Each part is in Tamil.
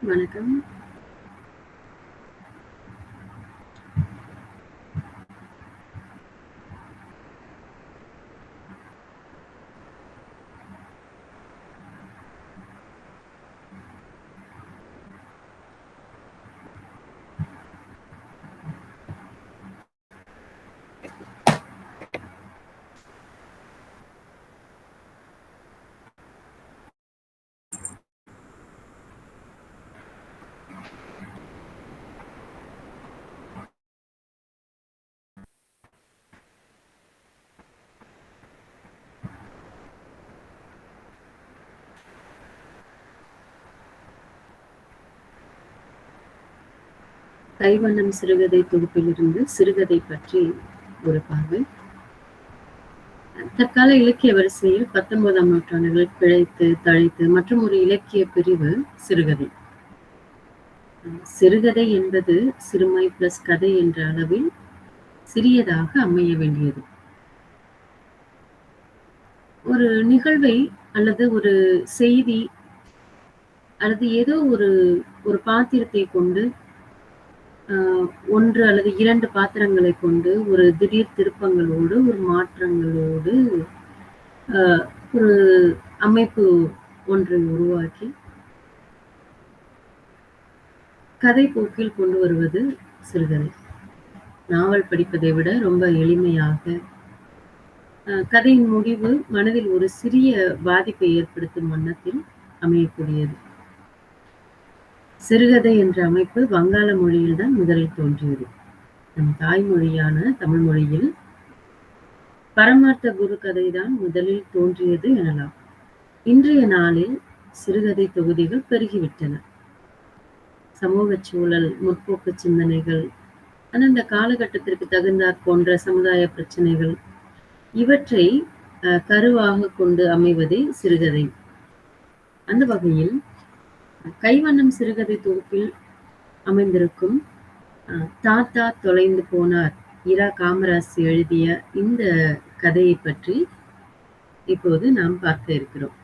வணக்கம். கைவண்ணம் சிறுகதை தொகுப்பிலிருந்து சிறுகதை பற்றி ஒரு பார்வை. தற்கால இலக்கிய வரிசையில் 19ஆம் நூற்றாண்டுகளில் பிழைத்து தழைத்து மற்றும் ஒரு இலக்கிய பிரிவு சிறுகதை. சிறுகதை என்பது சிறுமை பிளஸ் கதை என்ற அளவில் சிறியதாக அமைய வேண்டியது. ஒரு நிகழ்வை அல்லது ஒரு செய்தி அல்லது ஏதோ ஒரு பாத்திரத்தை கொண்டு ஒன்று அல்லது 2 பாத்திரங்களை கொண்டு ஒரு திடீர் திருப்பங்களோடு, ஒரு மாற்றங்களோடு ஒரு அமைப்பு ஒன்றை உருவாக்கி கதை போக்கில் கொண்டு வருவது சிறுகதை. நாவல் படிப்பதை விட ரொம்ப எளிமையாக கதையின் முடிவு மனதில் ஒரு சிறிய பாதிப்பை ஏற்படுத்தும் வண்ணத்தில் அமையக்கூடியது. சிறுகதை என்ற அமைப்பு வங்காள மொழியில்தான் முதலில் தோன்றியது. நம் தாய்மொழியான தமிழ் மொழியில் பரமார்த்த குரு கதைதான் முதலில் தோன்றியது எனலாம். இன்றைய நாளில் சிறுகதை தொகுதிகள் பெருகிவிட்டன. சமூக சூழல், முற்போக்கு சிந்தனைகள், அந்தந்த காலகட்டத்திற்கு தகுந்தாற் போன்ற சமுதாய பிரச்சனைகள் இவற்றை கருவாக கொண்டு அமைவதே சிறுகதை. அந்த வகையில் கைவண்ணம் சிறுகதை தொகுப்பில் அமைந்திருக்கும் தாத்தா தொலைந்து போனார் இரா காமராசு எழுதிய இந்த கதையை பற்றி இப்போது நாம் பார்க்க இருக்கிறோம்.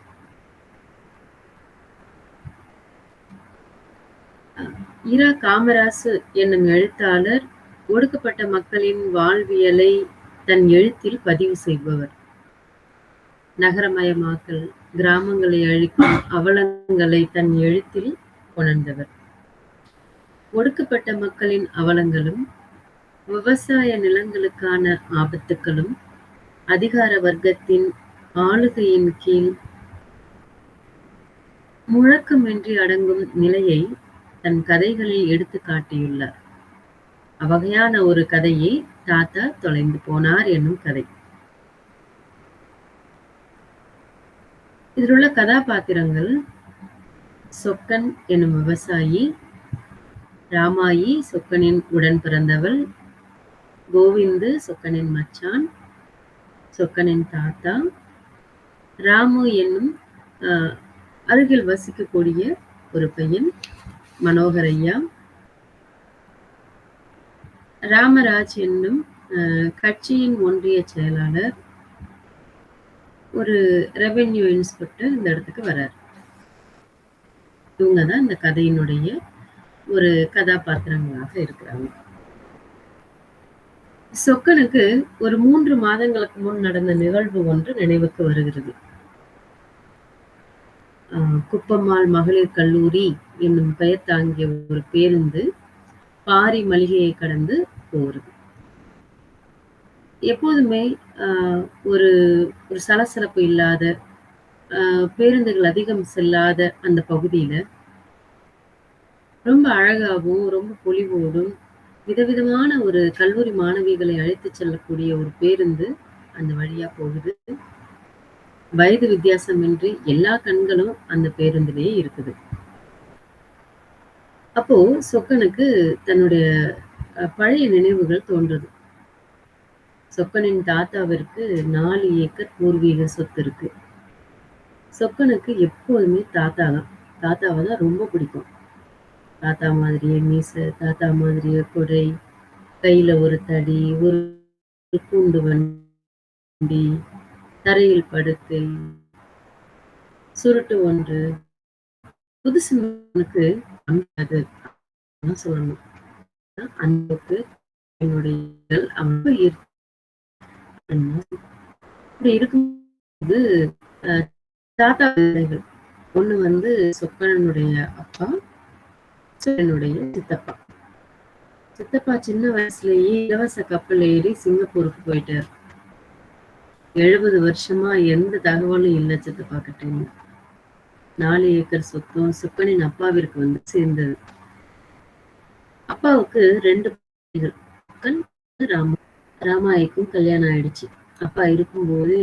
இரா காமராசு என்னும் எழுத்தாளர் ஒடுக்கப்பட்ட மக்களின் வாழ்வியலை தன் எழுத்தில் பதிவு செய்பவர். நகரமயமாக்கல், கிராமங்களை அழிக்கும் அவலங்களை தன் எழுத்தில் கொணர்ந்தவர். ஒடுக்கப்பட்ட மக்களின் அவலங்களும், விவசாய நிலங்களுக்கான ஆபத்துக்களும், அதிகார வர்க்கத்தின் ஆளுகையின் கீழ் முழக்கமின்றி அடங்கும் நிலையை தன் கதைகளில் எடுத்து காட்டியுள்ளார். அவ்வகையான ஒரு கதையே தாத்தா தொலைந்து போனார் என்னும் கதை. இதில் உள்ள கதாபாத்திரங்கள் சொக்கன் என்னும் விவசாயி, ராமாயி சொக்கனின் உடன் பிறந்தவள், கோவிந்து சொக்கனின் மச்சான், சொக்கனின் தாத்தா, ராமு என்னும் அருகில் வசிக்கக்கூடிய ஒரு பையன் மனோகரையா, ராமராஜ் என்னும் கட்சியின் ஒன்றிய செயலாளர், ஒரு ரெவென்யூ இன்ஸ்பெக்டர் இந்த இடத்துக்கு வர்றார். இவங்க தான் இந்த கதையினுடைய ஒரு கதாபாத்திரங்களாக இருக்கிறாங்க. சொக்கனுக்கு ஒரு 3 மாதங்களுக்கு முன் நடந்த நிகழ்வு ஒன்று நினைவுக்கு வருகிறது. குப்பம்மாள் மகளிர் கல்லூரி என்னும் பெயர் தாங்கிய ஒரு பேருந்து பாரி மளிகையை கடந்து போகிறது. எப்போதுமே ஒரு சலசலப்பு இல்லாத, பேருந்துகள் அதிகம் செல்லாத அந்த பகுதியில ரொம்ப அழகாகவும் ரொம்ப பொலிவோடும் விதவிதமான ஒரு கல்லூரி மாணவிகளை அழைத்து செல்லக்கூடிய ஒரு பேருந்து அந்த வழியா போகுது. வயது வித்தியாசமின்றி எல்லா கண்களும் அந்த பேருந்திலேயே இருக்குது. அப்போ சொக்கனுக்கு தன்னுடைய பழைய நினைவுகள் தோன்றுது. சொக்கனின் தாத்தாவிற்கு 4 ஏக்கர் பூர்வீக சொத்து இருக்கு. சொக்கனுக்கு எப்போதுமே தாத்தாவை தான் ரொம்ப பிடிக்கும். தாத்தா மாதிரியே மீசை, தாத்தா மாதிரியே கொடை, கையில ஒரு தடி, ஒரு கூண்டு வண்டி, தரையில் படுக்கை, சுருட்டு ஒன்று, புதுசுக்கு அமையாது சொல்லணும். அந்த என்னுடைய ரொம்ப இப்படி இருக்கும்போது தாத்தா பிள்ளைகள் ஒண்ணு வந்து சொக்கனனுடைய அப்பா, என்னுடைய சித்தப்பா. சித்தப்பா சின்ன வயசுலயே இலவச கப்பல் ஏறி சிங்கப்பூருக்கு போயிட்டாரு. 70 வருஷமா எந்த தகவலும் இல்லை சித்தப்பா கிட்ட. 4 ஏக்கர் சொத்தும் சொக்கனின் அப்பாவிற்கு வந்து சேர்ந்தது. அப்பாவுக்கு 2 பிள்ளைகள். ராமாய்க்கும் கல்யாணம் ஆயிடுச்சு. அப்பா இருக்கும்போது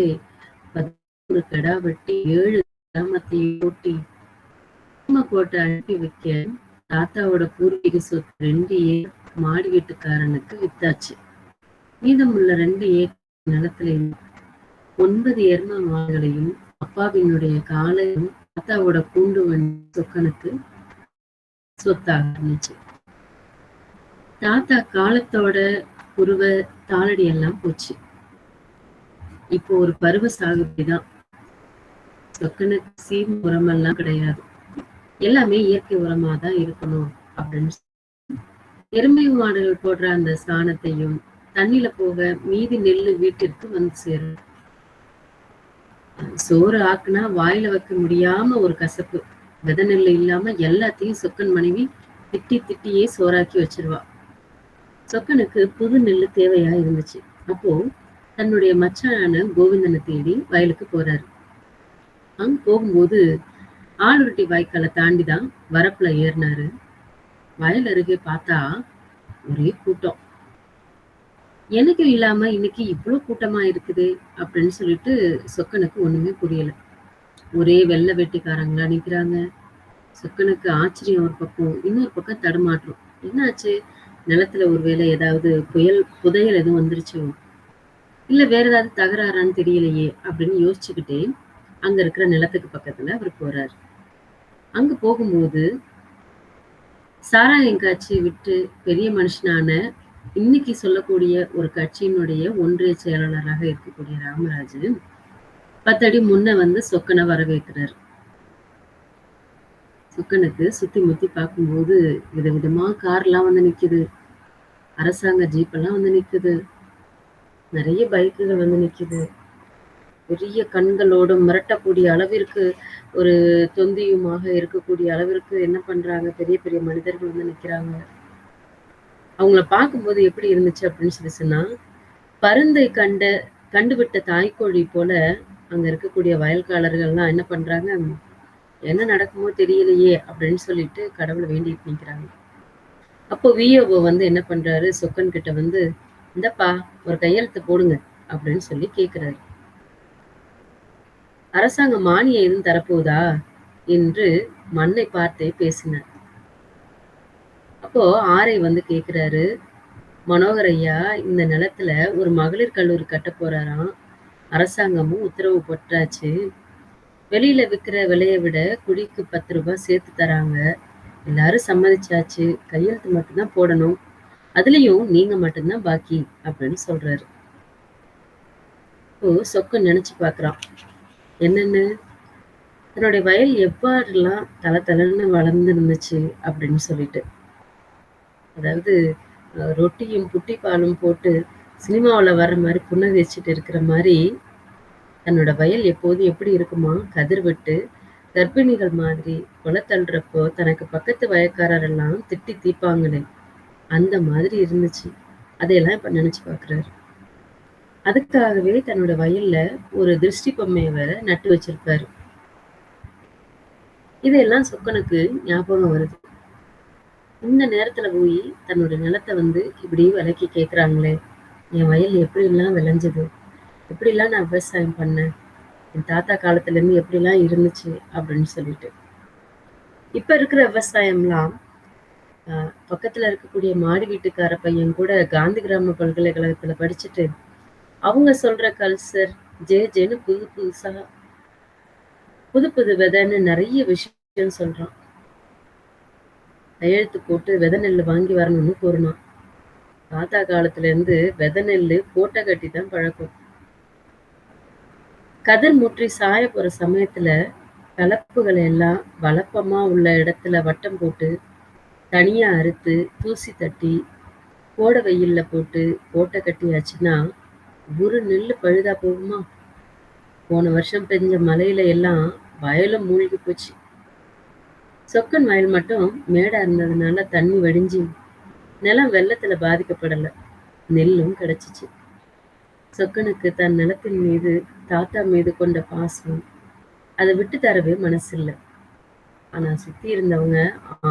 10 கடா வெட்டி 7 கிராமத்தையும் ஓட்டி கோட்டை அனுப்பி வைக்க தாத்தாவோட பூர்வீக சொத்து 2 ஏக்கர் மாடி வீட்டுக்காரனுக்கு வித்தாச்சு. மீதமுள்ள 2 ஏக்கர் நிலத்துல 9 எரும மாடுகளையும் அப்பாவினுடைய காலையும் தாத்தாவோட கூண்டு வண்டி சொக்கனுக்கு சொத்தாக இருந்துச்சு. தாத்தா காலத்தோட உருவ தாளடி எல்லாம் போச்சு. இப்போ ஒரு பருவ சாகுபடிதான். சொக்கனுக்கு சீம் உரமெல்லாம் கிடையாது. எல்லாமே இயற்கை உரமா தான் இருக்கணும் அப்படின்னு எருமை மாடுகள் போடுற அந்த சாணத்தையும் தண்ணியில போக மீதி நெல்லு வீட்டிற்கு வந்து சேரும். சோறு ஆக்குனா வாயில வைக்க முடியாம ஒரு கசப்பு. வித நெல்லு இல்லாம எல்லாத்தையும் சொக்கன் மனைவி திட்டி திட்டியே சோறாக்கி வச்சிருவா. சொக்கனுக்கு புது நெல்லு தேவையா இருந்துச்சு. அப்போ தன்னுடைய மச்சான கோவிந்தனை தேடி வயலுக்கு போறாரு. அங்க போகும்போது ஆளுருட்டி வாய்க்காலை தாண்டிதான் வரப்புல ஏறினாரு. வயல் அருகே பார்த்தா ஒரே கூட்டம். எனக்கு இல்லாம இன்னைக்கு இவ்வளவு கூட்டமா இருக்குது அப்படின்னு சொல்லிட்டு சொக்கனுக்கு ஒண்ணுமே புரியல. ஒரே வெள்ளை வெட்டிக்காரங்களா நிக்கிறாங்க. சொக்கனுக்கு ஆச்சரியம் ஒரு பக்கம், இன்னொரு பக்கம் தடுமாற்றம். என்னாச்சு? நிலத்துல ஒருவேளை ஏதாவது புதையல் எதுவும் வந்துருச்சோ, இல்ல வேற ஏதாவது தகராறான்னு தெரியலையே அப்படின்னு யோசிச்சுக்கிட்டே அங்க இருக்கிற நிலத்துக்கு பக்கத்துல அவர் போறாரு. அங்க போகும்போது சாராயம் காட்சி விட்டு பெரிய மனுஷனான இன்னைக்கு சொல்லக்கூடிய ஒரு கட்சியினுடைய ஒன்றிய செயலாளராக இருக்கக்கூடிய ராமராஜ் 10 அடி முன்ன வந்து சொக்கனை வரவேற்கிறார். சொக்கனுக்கு சுத்தி முத்தி பார்க்கும்போது விதவிதமா கார்லாம் வந்து நிக்குது. அரசாங்க ஜீப் எல்லாம் வந்து நிக்குது. நிறைய பைக்குகள் வந்து நிக்குது. பெரிய கண்களோடு மிரட்டக்கூடிய அளவிற்கு ஒரு தொந்தியுமாக இருக்கக்கூடிய அளவிற்கு என்ன பண்றாங்க, பெரிய பெரிய மனிதர்கள் வந்து நிக்கிறாங்க. அவங்கள பார்க்கும்போது எப்படி இருந்துச்சு அப்படின்னு சொன்னா, பருந்தை கண்டுவிட்ட தாய்க்கோழி போல அங்க இருக்கக்கூடிய வயல்காரர்கள்லாம் என்ன பண்றாங்க, என்ன நடக்குமோ தெரியலையே அப்படின்னு சொல்லிட்டு கடவுளை வேண்டிட்டு நிக்கிறாங்க. அப்போ விஓஓ வந்து என்ன பண்றாரு, சொக்கன் கிட்ட வந்து, இந்தப்பா ஒரு கையெழுத்து போடுங்க அப்படின்னு சொல்லி கேட்கிறாரு. அரசாங்க மானியம் எதுவும் தரப்போதா என்று மண்ணை பார்த்தே பேசினார். அப்போ ஆரை வந்து கேட்கிறாரு, மனோகர் ஐயா, இந்த நிலத்துல ஒரு மகளிர் கல்லூரி கட்ட போறாராம். அரசாங்கமும் உத்தரவு போட்டாச்சு. வெளியில விற்கிற விலையை விட குழிக்கு 10 ரூபாய் சேர்த்து தராங்க. எல்லாரும் சம்மதிச்சாச்சு. கையெழுத்து மட்டும்தான் போடணும். அதுலயும் நீங்க மட்டும்தான் பாக்கி அப்படின்னு சொல்றாரு. இப்போ சொக்கன் நினைச்சு பாக்குறான். என்னன்னு, தன்னுடைய வயல் எவ்வாறெல்லாம் தளன்னு வளர்ந்து இருந்துச்சு அப்படின்னு சொல்லிட்டு. அதாவது ரொட்டியும் புட்டி பாலும் போட்டு சினிமாவுல வர்ற மாதிரி புன்னகை வச்சுட்டு இருக்கிற மாதிரி தன்னோட வயல் எப்போது எப்படி இருக்குமா, கதிர்விட்டு கர்ப்பிணிகள் மாதிரி கொலை தள்ளுறப்போ தனக்கு பக்கத்து வயக்காரரெல்லாம் திட்டி தீப்பாங்களே அந்த மாதிரி இருந்துச்சு. அதையெல்லாம் இப்ப நினைச்சு பாக்குறாரு. அதுக்காகவே தன்னோட வயல்ல ஒரு திருஷ்டி பொம்மையை வேற நட்டு வச்சிருப்பாரு. இதெல்லாம் சொக்கனுக்கு ஞாபகம் வருது. இந்த நேரத்துல போய் தன்னோட நிலத்தை வந்து இப்படி விலைக்கு கேட்குறாங்களே, என் வயல் எப்படிலாம் விளைஞ்சது, எப்படிலாம் நான் விவசாயம் பண்ணேன், என் தாத்தா காலத்துல இருந்து எப்படிலாம் இருந்துச்சு அப்படின்னு சொல்லிட்டு. இப்ப இருக்கிற விவசாயம்லாம் பக்கத்துல இருக்கக்கூடிய மாடி வீட்டுக்கார பையன் கூட காந்தி கிராம பல்கலைக்கழகத்துல படிச்சுட்டு அவங்க சொல்ற கல்ச்சர் ஜேன்னு புது புது விதைன்னு நிறைய விஷயம் சொல்றான். கையெழுத்து போட்டு விதை நெல் வாங்கி வரணும்னு கூறினான். தாத்தா காலத்துல இருந்து விதை நெல் கோட்டை கட்டி தான் பழக்கம். கதிர் முற்றி சாய போற சமயத்துல கலப்புகளை எல்லாம் வளப்பமா உள்ள இடத்துல வட்டம் போட்டு தனியா அறுத்து தூசி தட்டி கோட வெயில்ல போட்டு ஓட்டை கட்டியாச்சுன்னா ஒரு நெல்லு பழுதா போகுமா? போன வருஷம் பெஞ்ச மழையில எல்லாம் வயலும் மூழ்கி போச்சு. சொக்கன் வயல் மட்டும் மேடா இருந்ததுனால தண்ணி வடிஞ்சு நிலம் வெள்ளத்துல பாதிக்கப்படல. நெல்லும் கிடைச்சிச்சு. சொக்கனுக்கு தன் நிலத்தின் மீது தாத்தா மீது கொண்ட பாசம் அதை விட்டு தரவே மனசில்ல. ஆனா சுத்தி இருந்தவங்க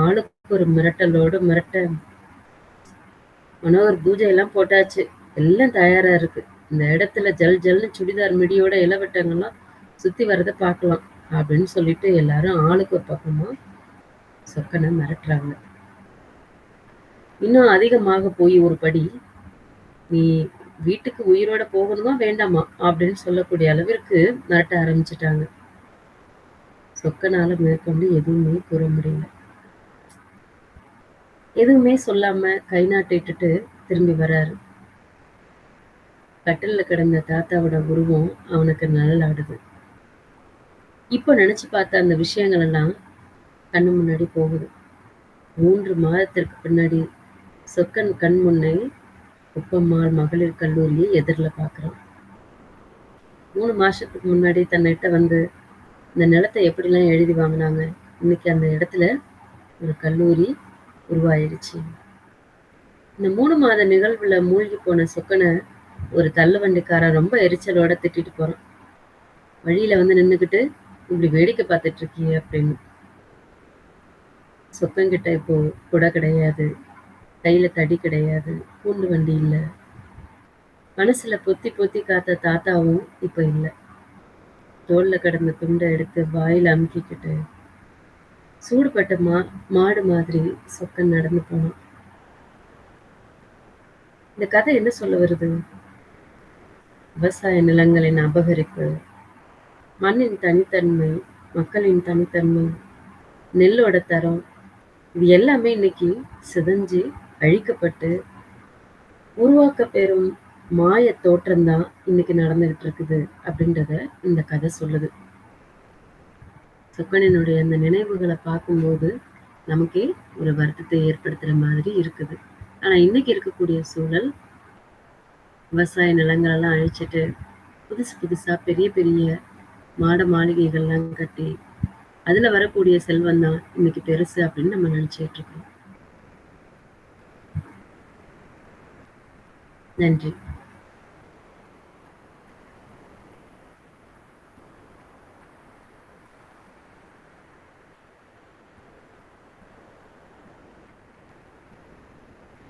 ஆளுக்கு ஒரு மிரட்டலோட மிரட்ட, மனோகர் பூஜை எல்லாம் போட்டாச்சு, எல்லாம் தயாரா இருக்கு. இந்த இடத்துல ஜல் ஜல்னு சுடிதார் மிடியோட இளவட்டங்கள்லாம் சுத்தி வர்றதை பார்க்கலாம் அப்படின்னு சொல்லிட்டு எல்லாரும் ஆளுக்கு ஒரு பக்கமா சொக்கனை மிரட்டுறாங்க. இன்னும் அதிகமாக போய் ஒரு படி, நீ வீட்டுக்கு உயிரோட போகணுமா வேண்டாமா அப்படின்னு சொல்லக்கூடிய அளவிற்கு மிரட்ட ஆரம்பிச்சுட்டாங்க. சொக்கனால மேற்கொண்டு எதுவுமே கூற முடியல. எதுவுமே சொல்லாம கை நாட்டிட்டு திரும்பி வராரு. கட்டில்ல கிடந்த தாத்தாவோட உருவம் அவனுக்கு நிழலாடுது. இப்போ நினைச்சு பார்த்த அந்த விஷயங்கள் எல்லாம் கண்ணு முன்னாடி போகுது. 3 மாதத்திற்கு பின்னாடி சொக்கன் கண் முன்னே உப்பம்மாள் மகளிர் கல்லூரியை எதிரில் பார்க்குறான். 3 மாசத்துக்கு முன்னாடி தன்னிட்ட வந்து இந்த நிலத்தை எப்படிலாம் எழுதி வாங்கினாங்க, இன்னைக்கு அந்த இடத்துல ஒரு கல்லூரி உருவாயிடுச்சு. இந்த 3 மாத நிகழ்வுல மூழ்கி போன சொக்கனை ஒரு தள்ளுவண்டிக்காரன் ரொம்ப எரிச்சலோட திட்டிட்டு போறான். வழியில வந்து நின்னுக்கிட்டு இப்படி வேடிக்கை பார்த்துட்டு இருக்கியே அப்படின்னு. சொக்கன்கிட்ட இப்போ குடை கிடையாது, கையில தடி கிடையாது, பூண்டு வண்டி இல்லை. மனசுல பொத்தி பொத்தி காத்த தாத்தாவும் இப்ப இல்லை. தோல்ல கிடந்த துண்டை எடுத்து வாயில அமுக்கிக்கிட்டு சூடுபட்ட மாடு மாதிரி சொக்கன் நடந்து போனான். இந்த கதை என்ன சொல்ல வருது? விவசாய நிலங்களின் அபகரிப்பு, மண்ணின் தனித்தன்மை, மக்களின் தனித்தன்மை, நெல்லோட தரம், இது எல்லாமே இன்னைக்கு சிதைஞ்சு அழிக்கப்பட்டு உருவாக்க பெறும் மாய தோற்றம்தான் இன்னைக்கு நடந்துகிட்டு இருக்குது அப்படின்றத இந்த கதை சொல்லுது. சொக்கனினுடைய அந்த நினைவுகளை பார்க்கும்போது நமக்கே ஒரு வருத்தத்தை ஏற்படுத்துற மாதிரி இருக்குது. ஆனா இன்னைக்கு இருக்கக்கூடிய சூழல், விவசாய நிலங்களெல்லாம் அழிச்சிட்டு புதுசு புதுசா பெரிய பெரிய மாட மாளிகைகள்லாம் கட்டி அதுல வரக்கூடிய செல்வம் தான் இன்னைக்கு பெருசு அப்படின்னு நம்ம நினைச்சிட்டு இருக்கோம். நன்றி.